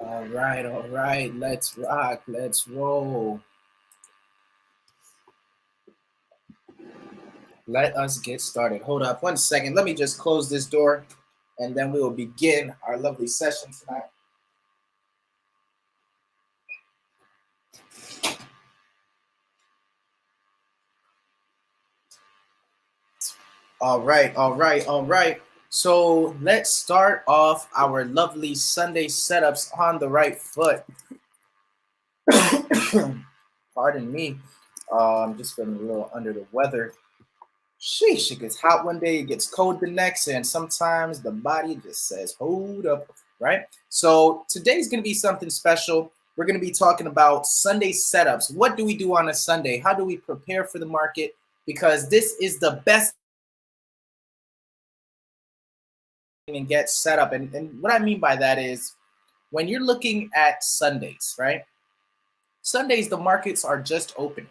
All right, let's rock, let's roll. Let us get started. Hold up 1 second. Let me just close this door and then we will begin our lovely session tonight. All right. So let's start off our lovely Sunday setups on the right foot. Pardon me. I'm just feeling a little under the weather. Sheesh, it gets hot one day, it gets cold the next, and sometimes the body just says, hold up, right? So today's going to be something special. We're going to be talking about Sunday setups. What do we do on a Sunday? How do we prepare for the market? Because this is the best and get set up. And what I mean by that is when you're looking at Sundays, right? Sundays, the markets are just opening.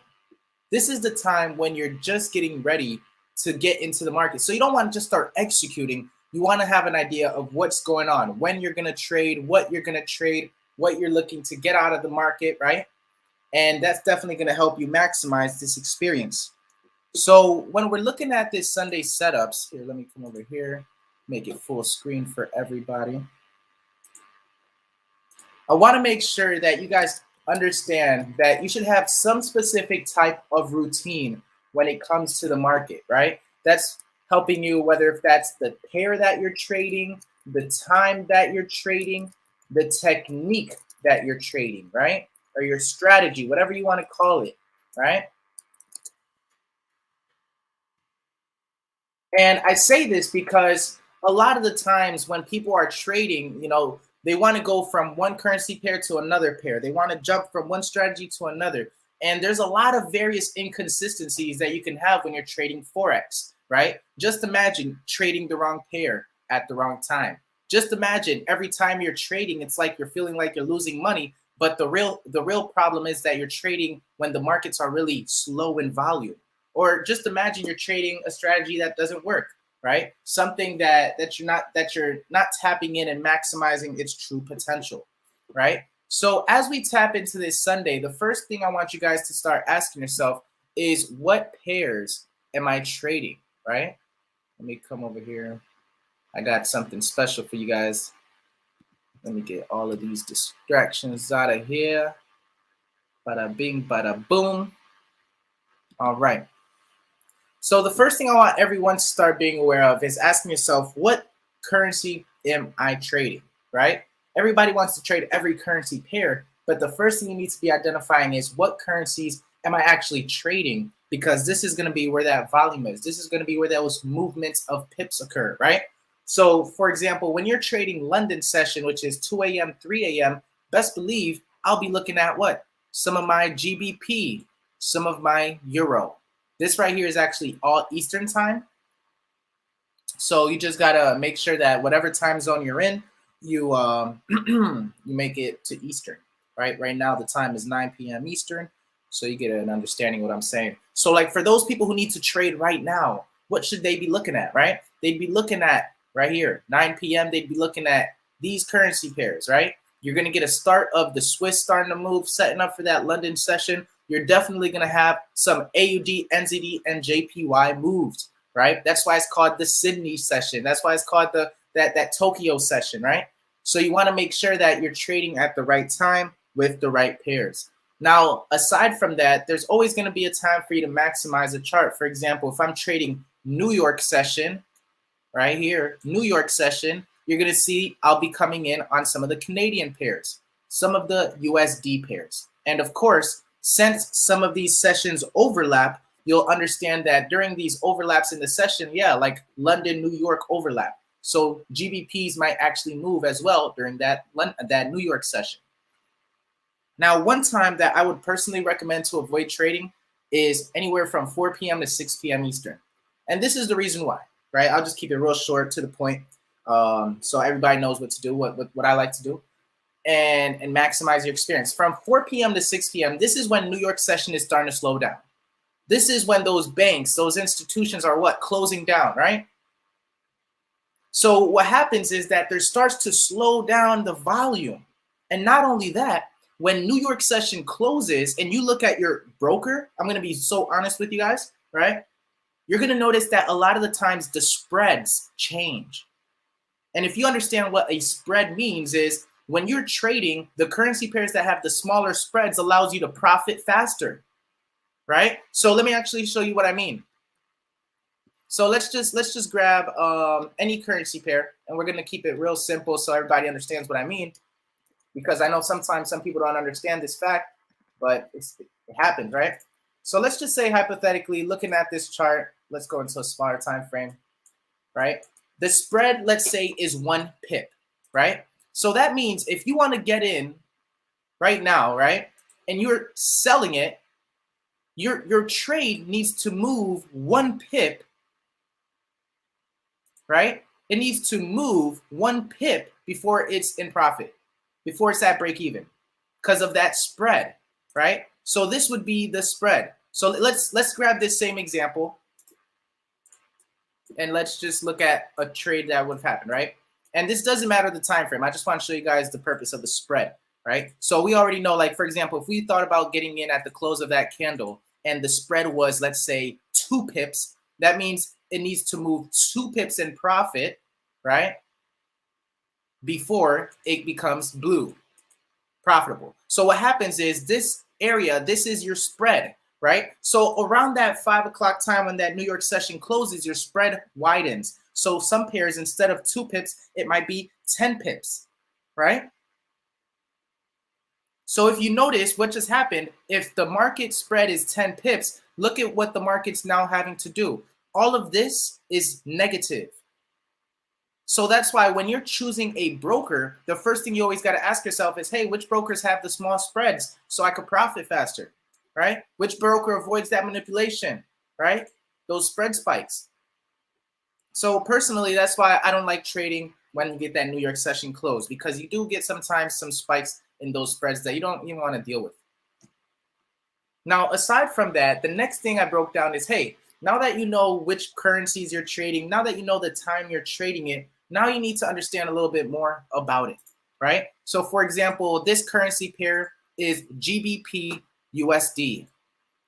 This is the time when you're just getting ready to get into the market. So you don't want to just start executing. You want to have an idea of what's going on, when you're going to trade, what you're going to trade, what you're looking to get out of the market, right? And that's definitely going to help you maximize this experience. So when we're looking at this Sunday setups, here, let me come over here, make it full screen for everybody. I want to make sure that you guys understand that you should have some specific type of routine when it comes to the market, right? That's helping you, whether if that's the pair that you're trading, the time that you're trading, the technique that you're trading, right? Or your strategy, whatever you want to call it, right? And I say this because a lot of the times when people are trading, they want to go from one currency pair to another pair. They want to jump from one strategy to another. And there's a lot of various inconsistencies that you can have when you're trading Forex, right? Just imagine trading the wrong pair at the wrong time. Just imagine every time you're trading, it's like you're feeling like you're losing money. But the real problem is that you're trading when the markets are really slow in volume. Or just imagine you're trading a strategy that doesn't work, right? Something that you're not tapping in and maximizing its true potential, right? So as we tap into this Sunday, the first thing I want you guys to start asking yourself is what pairs am I trading, right? Let me come over here. I got something special for you guys. Let me get all of these distractions out of here. Bada bing, bada boom. All right. So the first thing I want everyone to start being aware of is asking yourself, what currency am I trading, right? Everybody wants to trade every currency pair, but the first thing you need to be identifying is what currencies am I actually trading? Because this is going to be where that volume is. This is going to be where those movements of pips occur, right? So for example, when you're trading London session, which is 2 a.m., 3 a.m., best believe I'll be looking at what? Some of my GBP, some of my Euro. This right here is actually all Eastern time. So you just gotta make sure that whatever time zone you're in, you you make it to Eastern, right? Right now the time is 9 p.m. Eastern, so you get an understanding of what I'm saying. So like for those people who need to trade right now, what should they be looking at, right? They'd be looking at right here, 9 p.m. They'd be looking at these currency pairs, right? You're gonna get a start of the Swiss starting to move, setting up for that London session. You're definitely going to have some AUD, NZD, and JPY moved, right? That's why it's called the Sydney session. That's why it's called that Tokyo session, right? So you want to make sure that you're trading at the right time with the right pairs. Now, aside from that, there's always going to be a time for you to maximize a chart. For example, if I'm trading New York session, right here, New York session, you're going to see I'll be coming in on some of the Canadian pairs, some of the USD pairs. And of course, since some of these sessions overlap, you'll understand that during these overlaps in the session, yeah, like London, New York overlap. So GBPs might actually move as well during that New York session. Now, one time that I would personally recommend to avoid trading is anywhere from 4 p.m. to 6 p.m. Eastern. And this is the reason why, right? I'll just keep it real short to the point so everybody knows what to do, what I like to do. And maximize your experience. From 4 p.m. to 6 p.m., this is when New York session is starting to slow down. This is when those banks, those institutions are what? Closing down, right? So what happens is that there starts to slow down the volume. And not only that, when New York session closes and you look at your broker, I'm going to be so honest with you guys, right? You're going to notice that a lot of the times the spreads change. And if you understand what a spread means is when you're trading, the currency pairs that have the smaller spreads allows you to profit faster, right? So let me actually show you what I mean. So let's just grab any currency pair, and we're going to keep it real simple so everybody understands what I mean, because I know sometimes some people don't understand this fact, but it happens, right? So let's just say hypothetically, looking at this chart, let's go into a smaller time frame, right? The spread, let's say, is 1 pip, right? So that means if you want to get in right now, right, and you're selling it, your trade needs to move 1 pip, right? It needs to move 1 pip before it's in profit, before it's at break even, because of that spread, right? So this would be the spread. So let's grab this same example, and let's just look at a trade that would have happened, right? And this doesn't matter the time frame. I just want to show you guys the purpose of the spread, right? So we already know, like, for example, if we thought about getting in at the close of that candle and the spread was, let's say, 2 pips, that means it needs to move 2 pips in profit, right, before it becomes blue, profitable. So what happens is this area, this is your spread, right? So around that 5 o'clock time when that New York session closes, your spread widens. So some pairs, instead of 2 pips, it might be 10 pips, right? So if you notice what just happened, if the market spread is 10 pips, look at what the market's now having to do. All of this is negative. So that's why when you're choosing a broker, the first thing you always got to ask yourself is, hey, which brokers have the small spreads so I could profit faster, right? Which broker avoids that manipulation, right? Those spread spikes. So personally, that's why I don't like trading when you get that New York session close, because you do get sometimes some spikes in those spreads that you don't even want to deal with. Now, aside from that, the next thing I broke down is, hey, now that you know which currencies you're trading, now that you know the time you're trading it, now you need to understand a little bit more about it, right? So for example, this currency pair is GBP USD.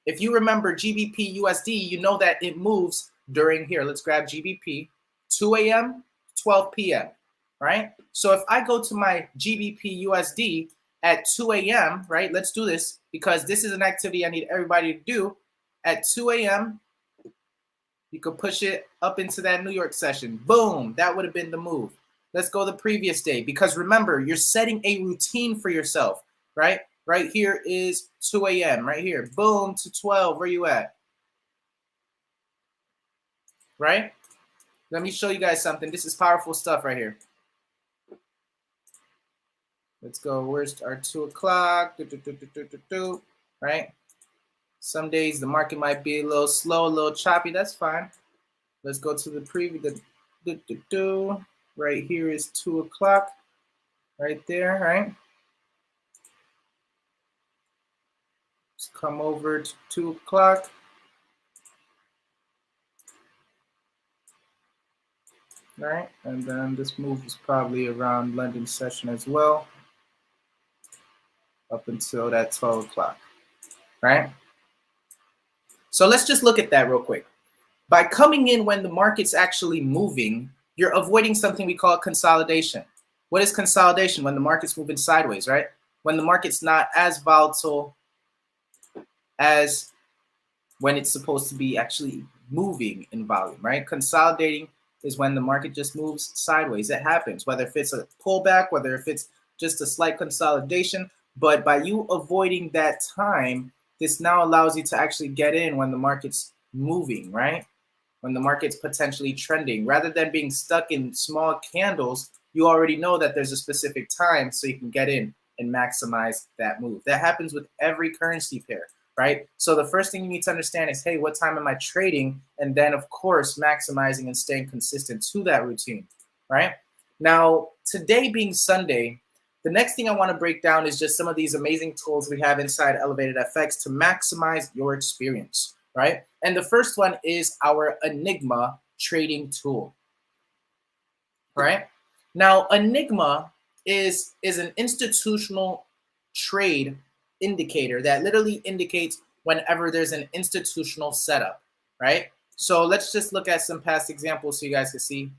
If you remember GBP USD, you know that it moves during here. Let's grab GBP, 2 a.m., 12 p.m., right? So if I go to my GBP USD at 2 a.m., right? Let's do this because this is an activity I need everybody to do. At 2 a.m., you could push it up into that New York session. Boom, that would have been the move. Let's go the previous day, because remember, you're setting a routine for yourself, right? Right here is 2 a.m. right here. Boom, to 12, where you at? Right? Let me show you guys something. This is powerful stuff right here. Let's go, where's our 2 o'clock? Right? Some days the market might be a little slow, a little choppy. That's fine. Let's go to the preview. Right here is 2 o'clock. Right there, right? Let's come over to 2 o'clock. Right? And then this move is probably around London session as well, up until that 12 o'clock. Right? So let's just look at that real quick. By coming in when the market's actually moving, you're avoiding something we call consolidation. What is consolidation? When the market's moving sideways, right? When the market's not as volatile as when it's supposed to be actually moving in volume, right? Consolidating is when the market just moves sideways. It happens, whether if it's a pullback, whether if it's just a slight consolidation. But by you avoiding that time, this now allows you to actually get in when the market's moving, right? When the market's potentially trending. Rather than being stuck in small candles, you already know that there's a specific time so you can get in and maximize that move. That happens with every currency pair, right? So the first thing you need to understand is, hey, what time am I trading? And then, of course, maximizing and staying consistent to that routine, right? Now, today being Sunday, the next thing I want to break down is just some of these amazing tools we have inside Elevated FX to maximize your experience, right? And the first one is our Enigma trading tool, right? Now, Enigma is an institutional trade indicator that literally indicates whenever there's an institutional setup, right? So let's just look at some past examples so you guys can see.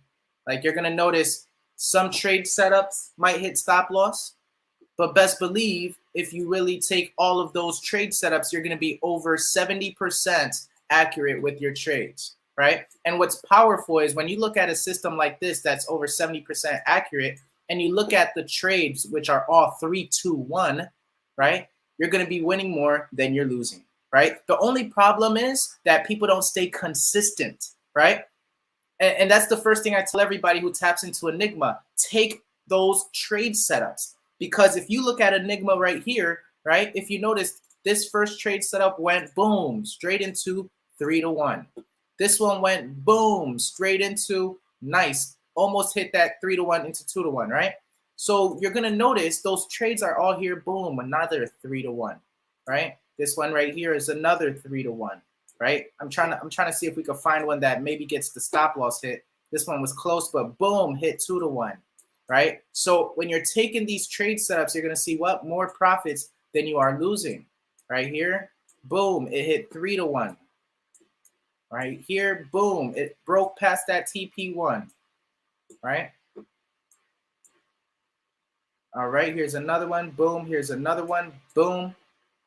Like you're gonna notice some trade setups might hit stop loss, but best believe if you really take all of those trade setups, you're going to be over 70% accurate with your trades, right? And what's powerful is when you look at a system like this that's over 70% accurate, and you look at the trades, which are all 3, 2, 1, right? You're going to be winning more than you're losing, right? The only problem is that people don't stay consistent, right? And that's the first thing I tell everybody who taps into Enigma. Take those trade setups. Because if you look at Enigma right here, right, if you notice this first trade setup went boom, straight into 3 to 1. This one went boom, straight into nice, almost hit that 3 to 1 into 2 to 1, right? So you're going to notice those trades are all here, boom, another 3 to 1, right? This one right here is another 3 to 1. Right? I'm trying to see if we can find one that maybe gets the stop loss hit. This one was close, but boom, hit 2 to 1. Right? So when you're taking these trade setups, you're gonna see what more profits than you are losing. Right here, boom, it hit 3 to 1. Right here, boom, it broke past that TP1. Right? All right, here's another one. Boom, here's another one. Boom.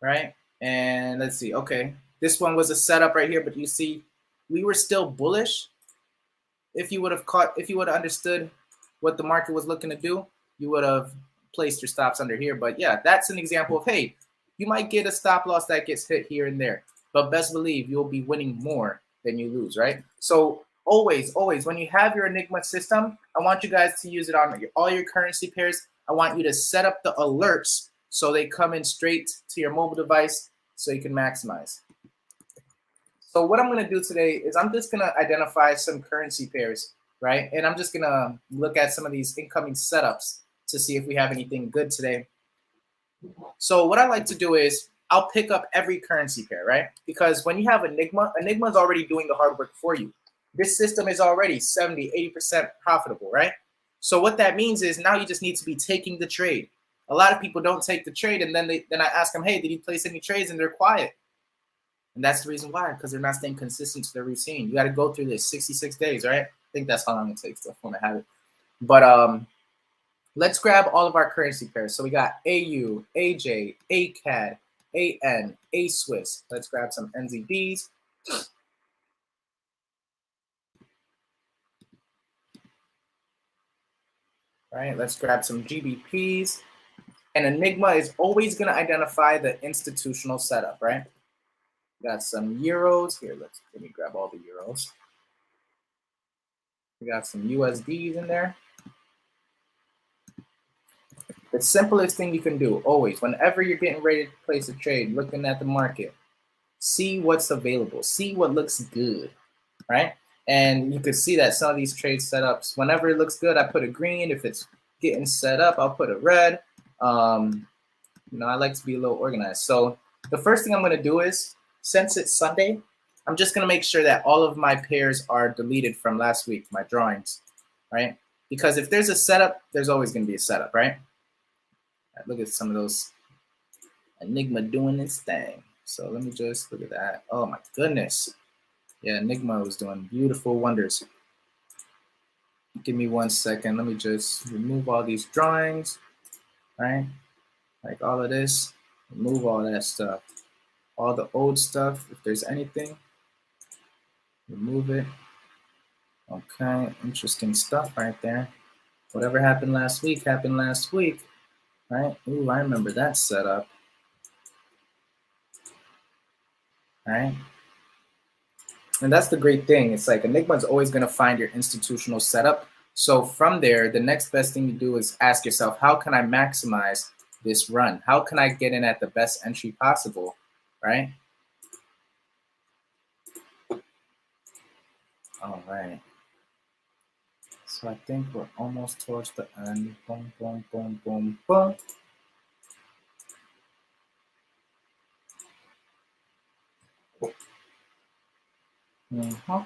Right? And let's see. Okay. This one was a setup right here, but you see, we were still bullish. If you would have understood what the market was looking to do, you would have placed your stops under here. But yeah, that's an example of, hey, you might get a stop loss that gets hit here and there, but best believe you'll be winning more than you lose, right? So always, when you have your Enigma system, I want you guys to use it on all your currency pairs. I want you to set up the alerts so they come in straight to your mobile device so you can maximize. So what I'm going to do today is I'm just going to identify some currency pairs, right? And I'm just going to look at some of these incoming setups to see if we have anything good today. So what I like to do is I'll pick up every currency pair, right? Because when you have Enigma, Enigma is already doing the hard work for you. This system is already 70, 80% profitable, right? So what that means is now you just need to be taking the trade. A lot of people don't take the trade, and then I ask them, hey, did you place any trades? And they're quiet. And that's the reason why, because they're not staying consistent to their routine. You got to go through this 66 days, right? I think that's how long it takes to form a habit. But let's grab all of our currency pairs. So we got AU, AJ, ACAD, AN, A Swiss. Let's grab some NZDs. All right, let's grab some GBPs. And Enigma is always going to identify the institutional setup, right? Got some euros here. Let me grab all the euros. We got some USDs in there. The simplest thing you can do, always, whenever you're getting ready to place a trade, looking at the market, see what's available, see what looks good, right? And you can see that some of these trade setups, whenever it looks good, I put a green. If it's getting set up, I'll put a red. I like to be a little organized. So the first thing I'm going to do is, since it's Sunday, I'm just going to make sure that all of my pairs are deleted from last week, my drawings, right? Because if there's a setup, there's always going to be a setup, right? Look at some of those Enigma doing its thing. So let me just look at that. Oh my goodness. Yeah, Enigma was doing beautiful wonders. Give me 1 second. Let me just remove all these drawings, right? Like all of this, remove all that stuff. All the old stuff, if there's anything, remove it. Okay, interesting stuff right there. Whatever happened last week, right? Ooh, I remember that setup. Right? And that's the great thing. It's like Enigma is always going to find your institutional setup. So from there, the next best thing to do is ask yourself, how can I maximize this run? How can I get in at the best entry possible? Right? All right. So I think we're almost towards the end. Boom, boom, boom, boom, boom. Mm-hmm.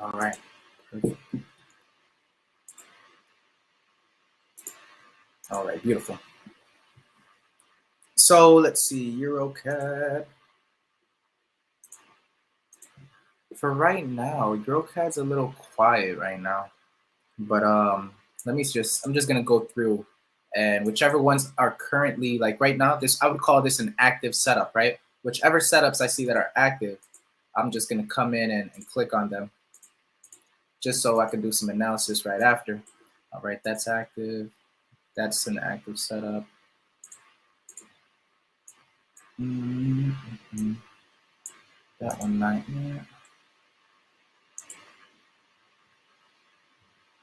All right. Perfect. All right, beautiful. So let's see, EuroCAD. For right now, EuroCAD's a little quiet right now. But I'm just gonna go through, and whichever ones are currently, like right now, this, I would call this an active setup, right? Whichever setups I see that are active, I'm just gonna come in and click on them, just so I can do some analysis right after. All right, that's active. That's an active setup. Mm-hmm. That one not yet.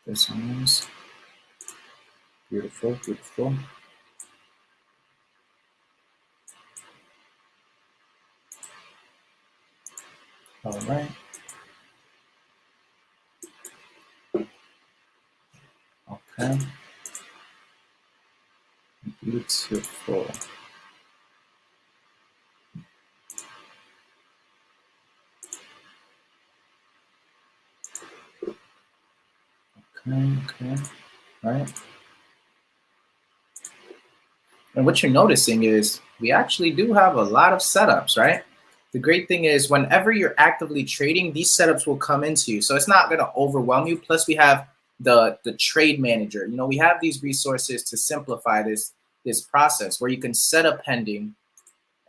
This one is beautiful, beautiful. All right. Okay. Beautiful. Okay, okay. All right. And what you're noticing is we actually do have a lot of setups, right? The great thing is whenever you're actively trading, these setups will come into you. So it's not going to overwhelm you. Plus we have the trade manager. You know, we have these resources to simplify this process where you can set a pending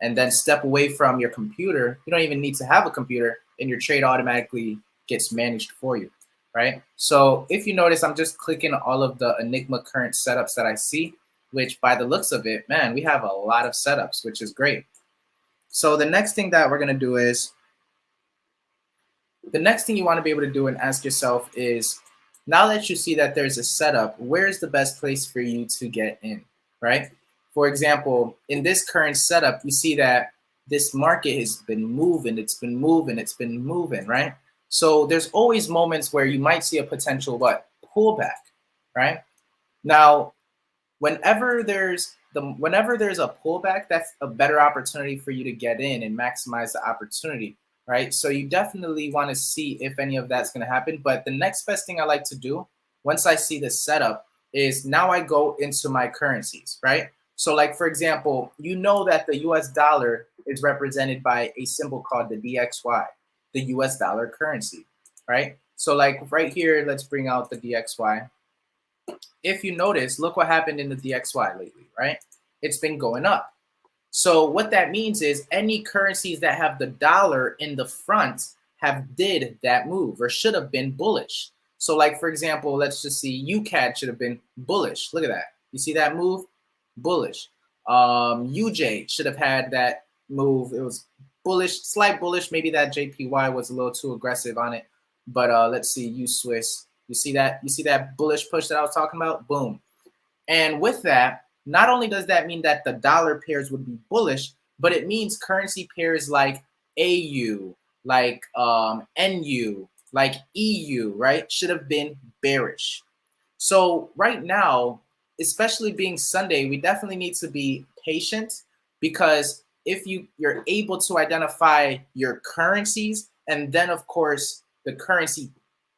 and then step away from your computer. You don't even need to have a computer, and your trade automatically gets managed for you, right? So if you notice, I'm just clicking all of the Enigma current setups that I see, which by the looks of it, man, we have a lot of setups, which is great. So the next thing that we're gonna do is, the next thing you wanna be able to do and ask yourself is, now that you see that there's a setup, where's the best place for you to get in, right? For example, in this current setup, you see that this market has been moving, it's been moving, it's been moving, right? So there's always moments where you might see a potential what? Pullback, right? Now, whenever there's a pullback, that's a better opportunity for you to get in and maximize the opportunity, right? So you definitely want to see if any of that's going to happen. But the next best thing I like to do once I see the setup is now I go into my currencies, right? So like, for example, you know that the US dollar is represented by a symbol called the DXY, the US dollar currency, right? So like right here, let's bring out the DXY. If you notice, look what happened in the DXY lately, right? It's been going up. So what that means is any currencies that have the dollar in the front have did that move or should have been bullish. So like, for example, let's just see, UCAD should have been bullish. Look at that. You see that move? Bullish. UJ should have had that move. It was bullish, slight bullish. Maybe that JPY was a little too aggressive on it. But let's see, Aud Swiss. You see that? You see that bullish push that I was talking about? Boom. And with that, not only does that mean that the dollar pairs would be bullish, but it means currency pairs like AU, like NU, like EU, right, should have been bearish. So right now, especially being Sunday, we definitely need to be patient, because if you're able to identify your currencies and then of course the currency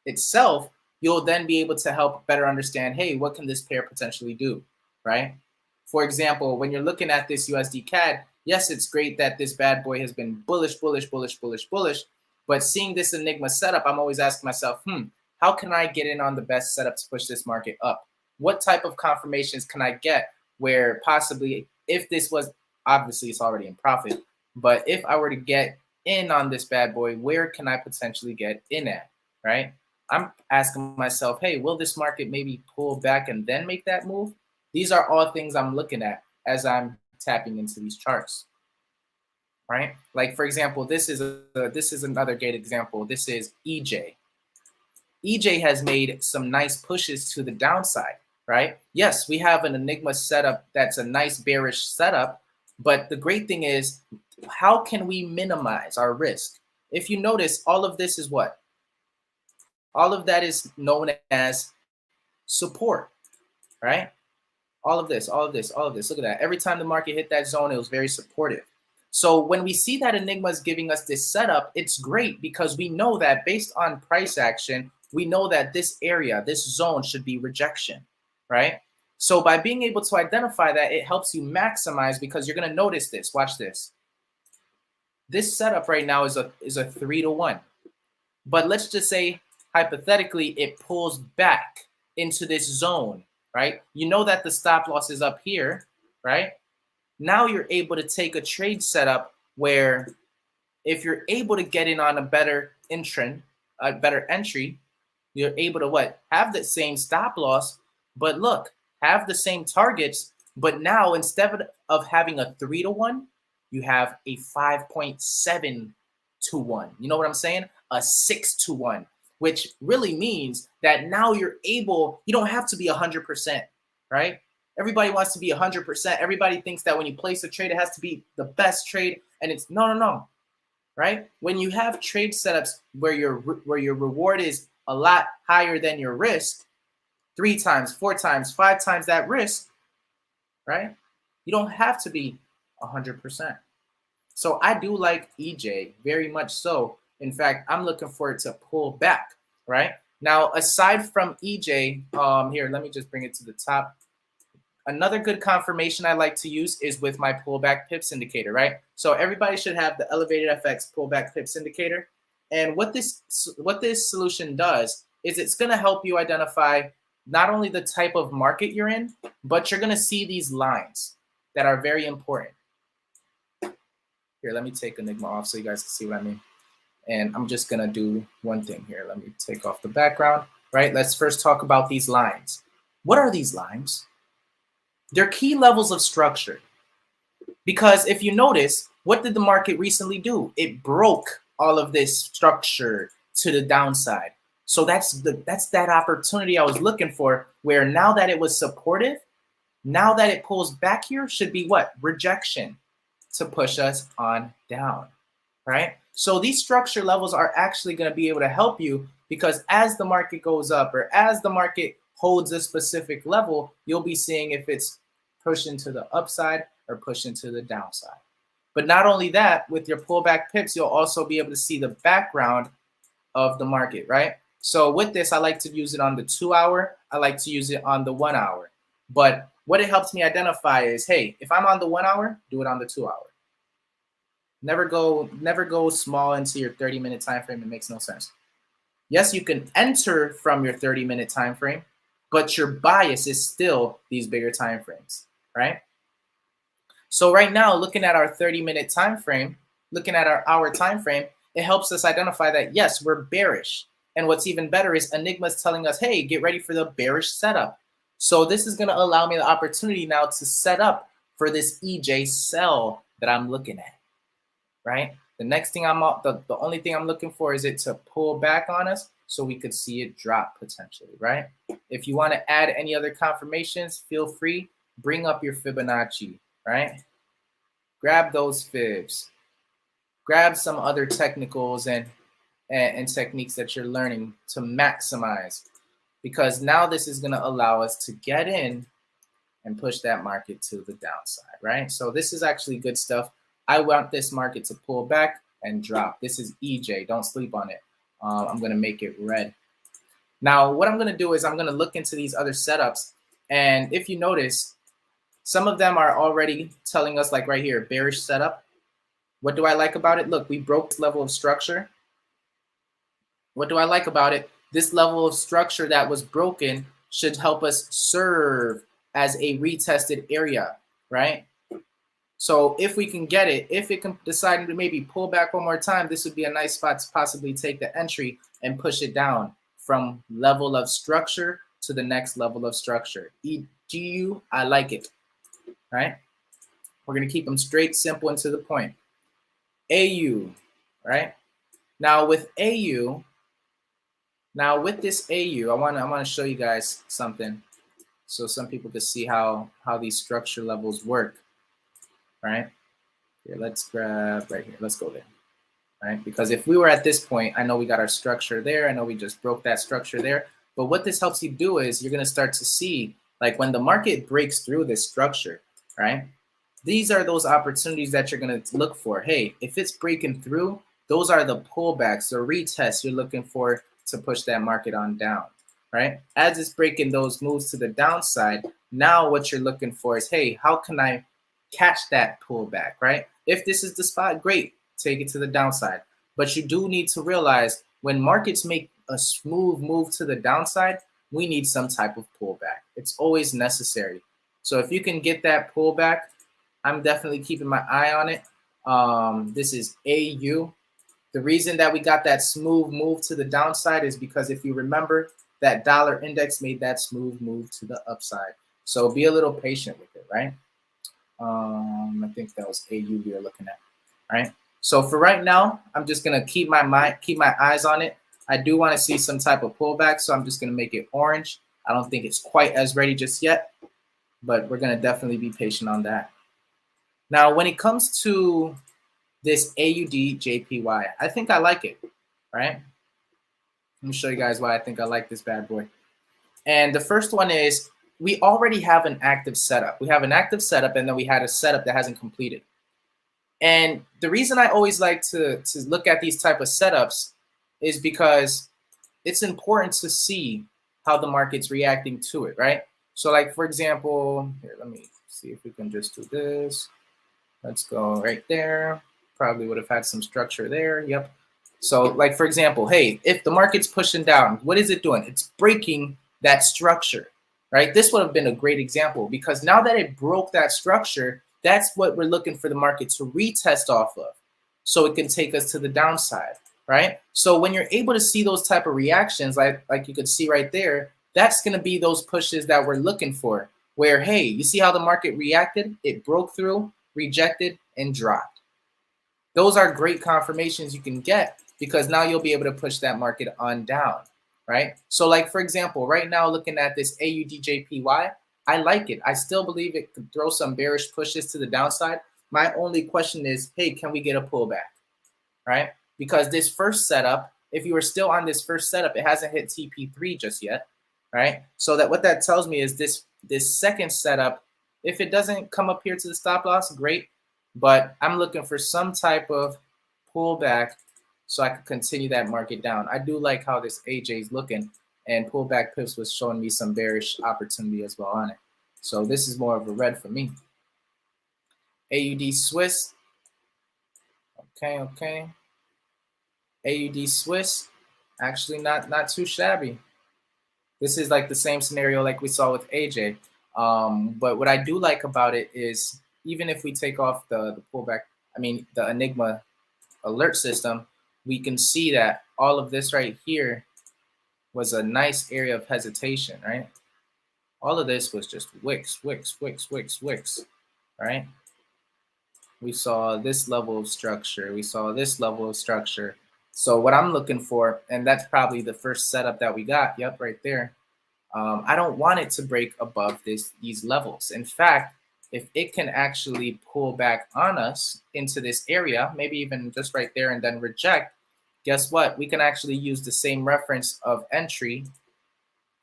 itself, you'll then be able to help better understand, hey, what can this pair potentially do, right? For example, when you're looking at this USD CAD, yes, it's great that this bad boy has been bullish, bullish, bullish, bullish, bullish, but seeing this Enigma setup, I'm always asking myself, how can I get in on the best setup to push this market up? What type of confirmations can I get where possibly, if this was, obviously it's already in profit, but if I were to get in on this bad boy, where can I potentially get in at, right? I'm asking myself, hey, will this market maybe pull back and then make that move? These are all things I'm looking at as I'm tapping into these charts, right? Like for example, this is another great example. This is EJ. EJ has made some nice pushes to the downside, right? Yes, we have an Enigma setup that's a nice bearish setup, but the great thing is, how can we minimize our risk? If you notice, all of this is what? All of that is known as support, right? All of this, all of this, all of this. Look at that. Every time the market hit that zone, it was very supportive. So when we see that Enigma is giving us this setup, it's great because we know that based on price action, we know that this area, this zone should be rejection, right? So by being able to identify that, it helps you maximize because you're going to notice this. Watch this. This setup right now is a 3-to-1. But let's just say hypothetically it pulls back into this zone, right? You know that the stop loss is up here, right? Now you're able to take a trade setup where if you're able to get in on a better entry, you're able to what? Have the same stop loss, but look, have the same targets, but now instead of having a 3-to-1, you have a 5.7-to-1. You know what I'm saying? A 6-to-1, which really means that now you're able, you don't have to be 100%, right? Everybody wants to be 100%. Everybody thinks that when you place a trade, it has to be the best trade, and it's no, right? When you have trade setups where your reward is a lot higher than your risk, 3 times, 4 times, 5 times that risk, right? You don't have to be 100%. So I do like EJ very much so. In fact, I'm looking for it to pull back, right? Now, aside from EJ, here, let me just bring it to the top. Another good confirmation I like to use is with my pullback pips indicator, right? So everybody should have the elevated FX pullback pips indicator. And what this solution does is it's going to help you identify not only the type of market you're in, but you're going to see these lines that are very important. Here, let me take Enigma off so you guys can see what I mean. And I'm just going to do one thing here. Let me take off the background, right? Let's first talk about these lines. What are these lines? They're key levels of structure. Because if you notice, what did the market recently do? It broke all of this structure to the downside. So that's that opportunity I was looking for, where now that it was supportive, now that it pulls back here should be what? Rejection to push us on down, right? So these structure levels are actually going to be able to help you because as the market goes up or as the market holds a specific level, you'll be seeing if it's pushing to the upside or pushing to the downside. But not only that, with your pullback pips, you'll also be able to see the background of the market, right? So with this, I like to use it on the 2-hour. I like to use it on the 1-hour. But what it helps me identify is, hey, if I'm on the 1-hour, do it on the 2-hour. Never go small into your 30-minute time frame. It makes no sense. Yes, you can enter from your 30-minute time frame, but your bias is still these bigger time frames, right? So right now, looking at our 30-minute time frame, looking at our hour time frame, it helps us identify that yes, we're bearish. And what's even better is Enigma is telling us, hey, get ready for the bearish setup. So this is going to allow me the opportunity now to set up for this EJ sell that I'm looking at, right? The next thing the only thing I'm looking for is it to pull back on us so we could see it drop potentially, right? If you want to add any other confirmations, feel free, bring up your Fibonacci, right? Grab those fibs, grab some other technicals and techniques that you're learning to maximize, because now this is going to allow us to get in and push that market to the downside, right? So this is actually good stuff. I want this market to pull back and drop. This is EJ. Don't sleep on it. I'm going to make it red. Now, what I'm going to do is I'm going to look into these other setups. And if you notice, some of them are already telling us, like right here, bearish setup. What do I like about it? Look, we broke this level of structure. What do I like about it? This level of structure that was broken should help us serve as a retested area, right? So if we can get it, if it can decide to maybe pull back one more time, this would be a nice spot to possibly take the entry and push it down from level of structure to the next level of structure. EGU, I like it, right? We're going to keep them straight, simple, and to the point. AU, right? Now with AU, this AU, I want to show you guys something so some people can see how these structure levels work. Right here, let's grab right here. Let's go there, right? Because if we were at this point, I know we got our structure there. I know we just broke that structure there. But what this helps you do is you're going to start to see, like when the market breaks through this structure, right? these are those opportunities that you're going to look for. Hey, if it's breaking through, those are the pullbacks, the retests you're looking for to push that market on down, right? As it's breaking those moves to the downside, now what you're looking for is, hey, how can I catch that pullback, right? If this is the spot, great, take it to the downside. But you do need to realize when markets make a smooth move to the downside, we need some type of pullback. It's always necessary. So if you can get that pullback, I'm definitely keeping my eye on it. This is AU. The reason that we got that smooth move to the downside is because if you remember, that dollar index made that smooth move to the upside. So be a little patient with it, right? I think that was AU we were looking at, right? So for right now, I'm just gonna keep my eyes on it. I do want to see some type of pullback, so I'm just gonna make it orange. I don't think it's quite as ready just yet, but we're gonna definitely be patient on that. Now, when it comes to this AUD JPY, I think I like it, right? Let me show you guys why I think I like this bad boy. And the first one is we already have an active setup. We have an active setup, and then we had a setup that hasn't completed. And the reason I always like to look at these type of setups is because it's important to see how the market's reacting to it, right? So like, for example, here, let me see if we can just do this. Let's go right there. Probably would have had some structure there. Yep. So like, for example, hey, if the market's pushing down, what is it doing? It's breaking that structure, right? This would have been a great example because now that it broke that structure, that's what we're looking for the market to retest off of so it can take us to the downside, right? So when you're able to see those type of reactions, like you could see right there, that's going to be those pushes that we're looking for where, hey, you see how the market reacted? It broke through, rejected, and dropped. Those are great confirmations you can get because now you'll be able to push that market on down, right? So like, for example, right now looking at this AUDJPY, I like it. I still believe it could throw some bearish pushes to the downside. My only question is, hey, can we get a pullback, right? Because this first setup, if you were still on this first setup, it hasn't hit TP3 just yet, right? So that what that tells me is this second setup, if it doesn't come up here to the stop loss, great. But I'm looking for some type of pullback so I can continue that market down. I do like how this AJ is looking, and pullback pips was showing me some bearish opportunity as well on it. So this is more of a red for me. AUD Swiss. Okay. AUD Swiss, actually not too shabby. This is like the same scenario like we saw with AJ. But what I do like about it is even if we take off the pullback, I mean, the Enigma alert system, we can see that all of this right here was a nice area of hesitation, right? All of this was just wicks, right? We saw this level of structure. We saw this level of structure. So what I'm looking for, and that's probably the first setup that we got, yep, right there. I don't want it to break above these levels. In fact, if it can actually pull back on us into this area, maybe even just right there and then reject, guess what? We can actually use the same reference of entry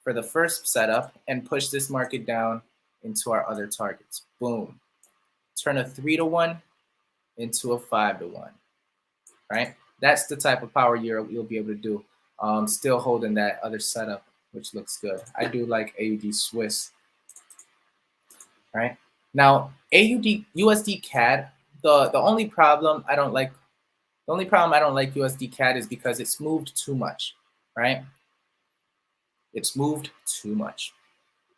for the first setup and push this market down into our other targets. Boom. Turn a 3-to-1 into a 5-to-1, right? That's the type of power you'll be able to do. Still holding that other setup, which looks good. I do like AUD Swiss, right? Now, AUD USD CAD, the only problem I don't like USD CAD is because it's moved too much, right? It's moved too much.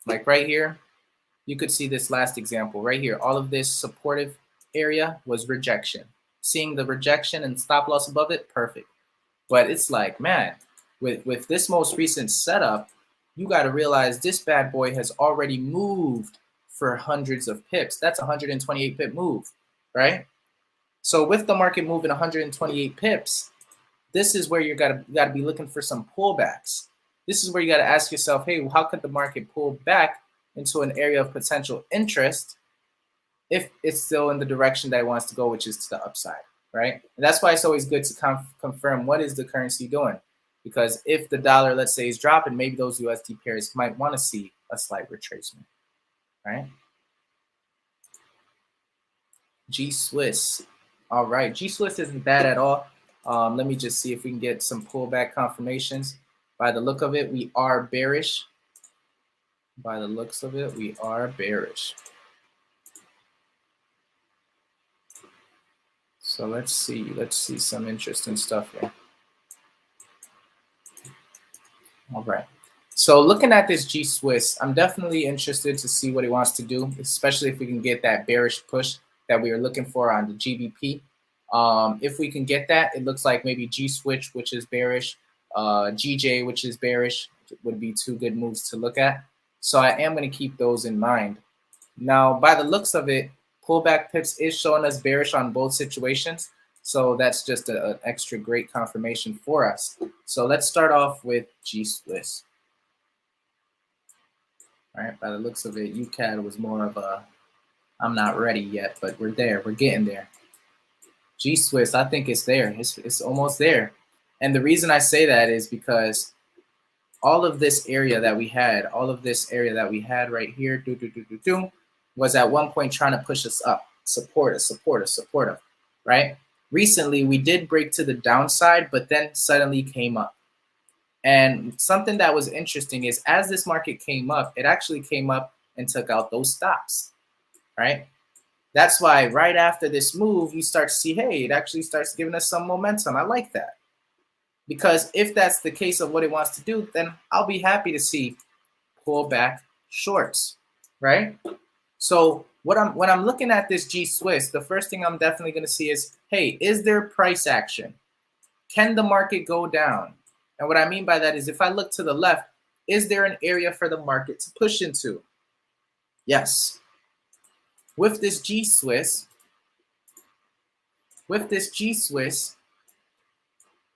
Like right here, you could see this last example right here. All of this supportive area was rejection. Seeing the rejection and stop loss above it, perfect. But it's like, man, with this most recent setup, you got to realize this bad boy has already moved for hundreds of pips. That's a 128 pip move, right? So with the market moving 128 pips, this is where you got to be looking for some pullbacks. This is where you got to ask yourself, hey, how could the market pull back into an area of potential interest if it's still in the direction that it wants to go, which is to the upside, right? And that's why it's always good to confirm what is the currency doing. Because if the dollar, let's say, is dropping, maybe those USD pairs might want to see a slight retracement, right? G Swiss. All right, G Swiss isn't bad at all. Let me just see if we can get some pullback confirmations. By the look of it, we are bearish. By the looks of it, we are bearish. So let's see some interesting stuff here. All right. So looking at this G Swiss, I'm definitely interested to see what he wants to do, especially if we can get that bearish push that we are looking for on the GBP. If we can get that, it looks like maybe G Switch, which is bearish, GJ, which is bearish, would be two good moves to look at. So I am going to keep those in mind. Now, by the looks of it, pullback pips is showing us bearish on both situations. So that's just an extra great confirmation for us. So let's start off with G Swiss. All right, by the looks of it, UCAD was more of a, I'm not ready yet, but we're there. We're getting there. G Swiss, I think it's there. It's almost there. And the reason I say that is because all of this area that we had, right here, was at one point trying to push us up, support us, right? Recently, we did break to the downside, but then suddenly came up. And something that was interesting is as this market came up, it actually came up and took out those stops, right? That's why right after this move, you start to see, hey, it actually starts giving us some momentum. I like that. Because if that's the case of what it wants to do, then I'll be happy to see pullback shorts, right? So when I'm looking at this G Swiss, the first thing I'm definitely going to see is, hey, is there price action? Can the market go down? And what I mean by that is if I look to the left, is there an area for the market to push into? Yes. With this G Swiss,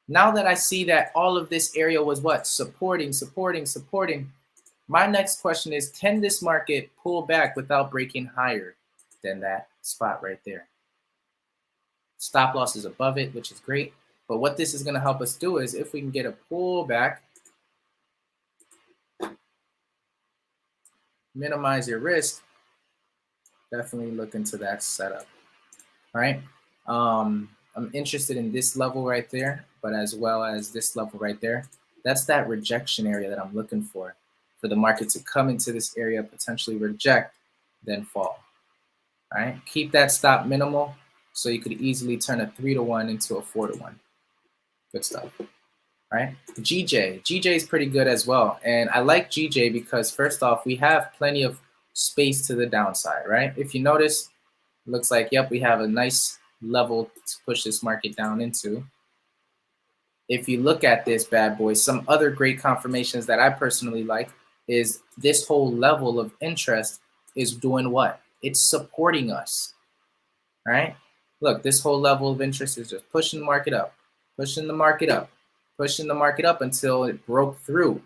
now that I see that all of this area was what? Supporting. My next question is, can this market pull back without breaking higher than that spot right there? Stop loss is above it, which is great. But what this is going to help us do is if we can get a pullback, minimize your risk, definitely look into that setup. All right. I'm interested in this level right there, but as well as this level right there. That's that rejection area that I'm looking for the market to come into this area, potentially reject, then fall. All right. Keep that stop minimal so you could easily turn a 3-to-1 into a 4-to-1. Good stuff. All right. GJ is pretty good as well. And I like GJ because first off, we have plenty of space to the downside, right? If you notice, it looks like, yep, we have a nice level to push this market down into. If you look at this bad boy, some other great confirmations that I personally like is this whole level of interest is doing what? It's supporting us, right? Look, this whole level of interest is just pushing the market up, pushing the market up until it broke through.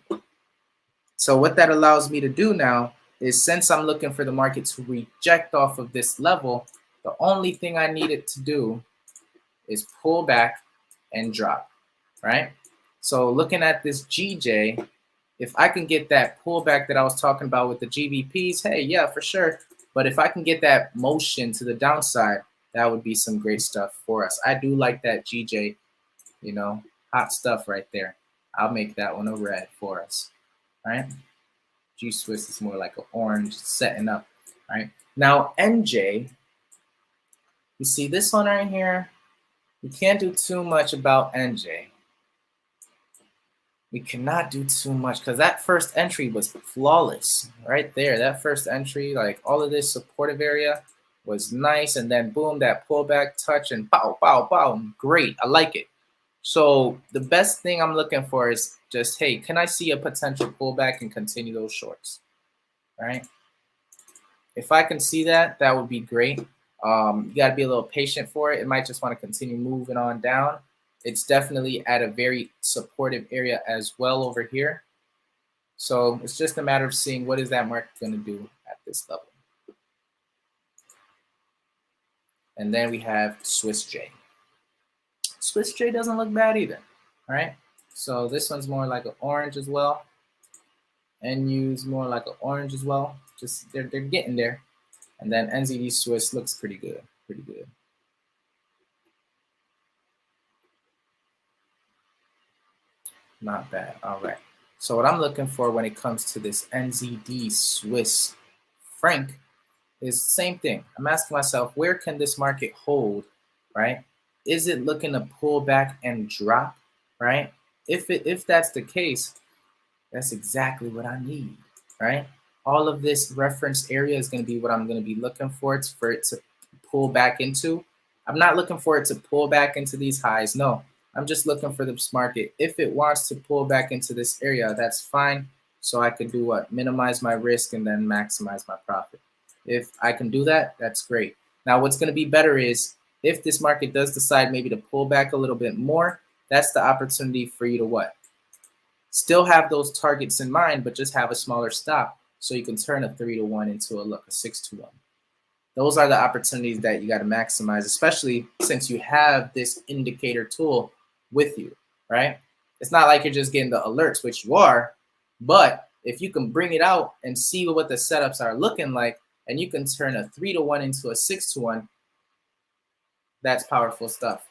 So what that allows me to do now is, since I'm looking for the market to reject off of this level, the only thing I needed to do is pull back and drop, right? So looking at this GJ, if I can get that pullback that I was talking about with the GBPs, hey, yeah, for sure. But if I can get that motion to the downside, that would be some great stuff for us. I do like that GJ, you know, hot stuff right there. I'll make that one a red for us, right? G Swiss is more like an orange setting up, right? Now NJ, you see this one right here? We can't do too much about NJ. We cannot do too much because that first entry was flawless right there. That first entry, like all of this supportive area was nice. And then boom, that pullback touch and pow, pow, pow. Great. I like it. So the best thing I'm looking for is just, hey, can I see a potential pullback and continue those shorts? Right? If I can see that, that would be great. You got to be a little patient for it. It might just want to continue moving on down. It's definitely at a very supportive area as well over here. So it's just a matter of seeing what is that market going to do at this level. And then we have Swiss J. Swiss J doesn't look bad either. All right. So this one's more like an orange as well. NU's more like an orange as well. Just they're getting there. And then NZD Swiss looks pretty good. Pretty good. Not bad. All right. So what I'm looking for when it comes to this NZD Swiss franc is the same thing. I'm asking myself, where can this market hold, right? Is it looking to pull back and drop, right? If that's the case, that's exactly what I need, right? All of this reference area is going to be what I'm going to be looking for. It's for it to pull back into. I'm not looking for it to pull back into these highs. No, I'm just looking for this market. If it wants to pull back into this area, that's fine. So I can do what? Minimize my risk and then maximize my profit. If I can do that, that's great. Now, what's going to be better is if this market does decide maybe to pull back a little bit more, that's the opportunity for you to what? Still have those targets in mind, but just have a smaller stop so you can turn a 3-to-1 into a 6-to-1. Those are the opportunities that you got to maximize, especially since you have this indicator tool with you, right? It's not like you're just getting the alerts, which you are, but if you can bring it out and see what the setups are looking like, and you can turn a 3-to-1 into a 6-to-1, that's powerful stuff,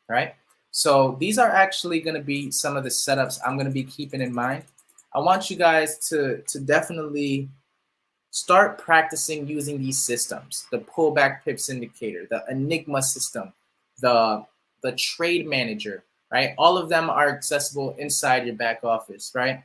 right? So these are actually going to be some of the setups I'm going to be keeping in mind. I want you guys to definitely start practicing using these systems: the pullback pips indicator, the Enigma system, the trade manager, right? All of them are accessible inside your back office, right?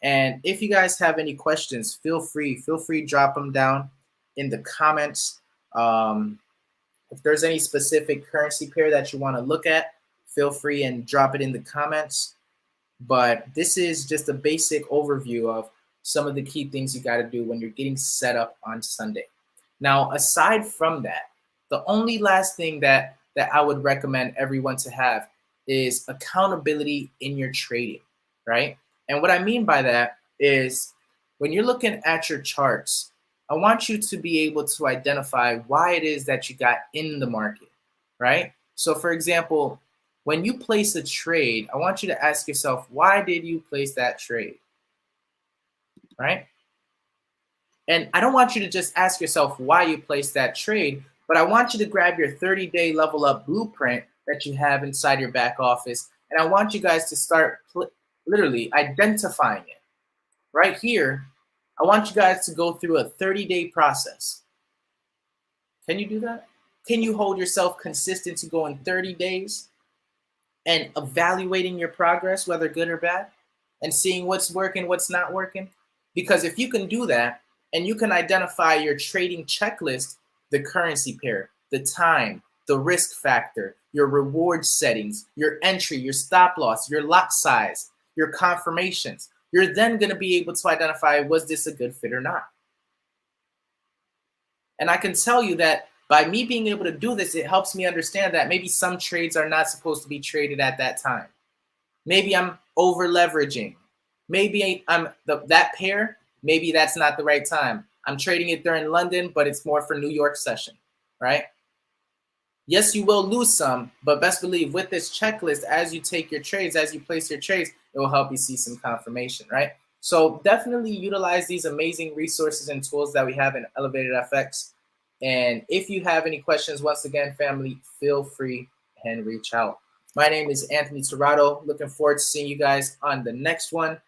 And if you guys have any questions, feel free to drop them down in the comments. If there's any specific currency pair that you want to look at, feel free and drop it in the comments. But this is just a basic overview of some of the key things you got to do when you're getting set up on Sunday. Now, aside from that, the only last thing that I would recommend everyone to have is accountability in your trading, right? And what I mean by that is when you're looking at your charts, I want you to be able to identify why it is that you got in the market, right? So for example, when you place a trade, I want you to ask yourself, why did you place that trade, right? And I don't want you to just ask yourself why you placed that trade, but I want you to grab your 30-day level up blueprint that you have inside your back office, and I want you guys to start literally identifying it. Right here, I want you guys to go through a 30-day process. Can you do that? Can you hold yourself consistent to go in 30 days and evaluating your progress, whether good or bad, and seeing what's working, what's not working? Because if you can do that and you can identify your trading checklist, the currency pair, the time, the risk factor, your reward settings, your entry, your stop loss, your lot size, your confirmations, you're then going to be able to identify, was this a good fit or not? And I can tell you that by me being able to do this, it helps me understand that maybe some trades are not supposed to be traded at that time. Maybe I'm over leveraging. Maybe I'm that pair, maybe that's not the right time. I'm trading it during London, but it's more for New York session, right? Yes, you will lose some, but best believe with this checklist, as you take your trades, as you place your trades, it will help you see some confirmation, right? So definitely utilize these amazing resources and tools that we have in Elevated FX. And if you have any questions, once again, family, feel free and reach out. My name is Anthony Tirado. Looking forward to seeing you guys on the next one.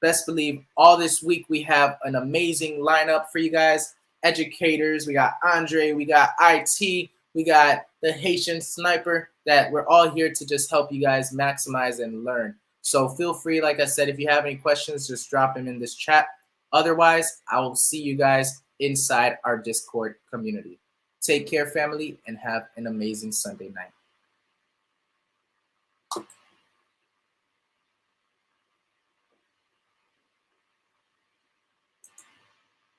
Best believe all this week we have an amazing lineup for you guys. Educators, we got Andre, we got IT, we got the Haitian sniper, that we're all here to just help you guys maximize and learn. So feel free, like I said, if you have any questions, just drop them in this chat. Otherwise, I will see you guys inside our Discord community. Take care, family, and have an amazing Sunday night.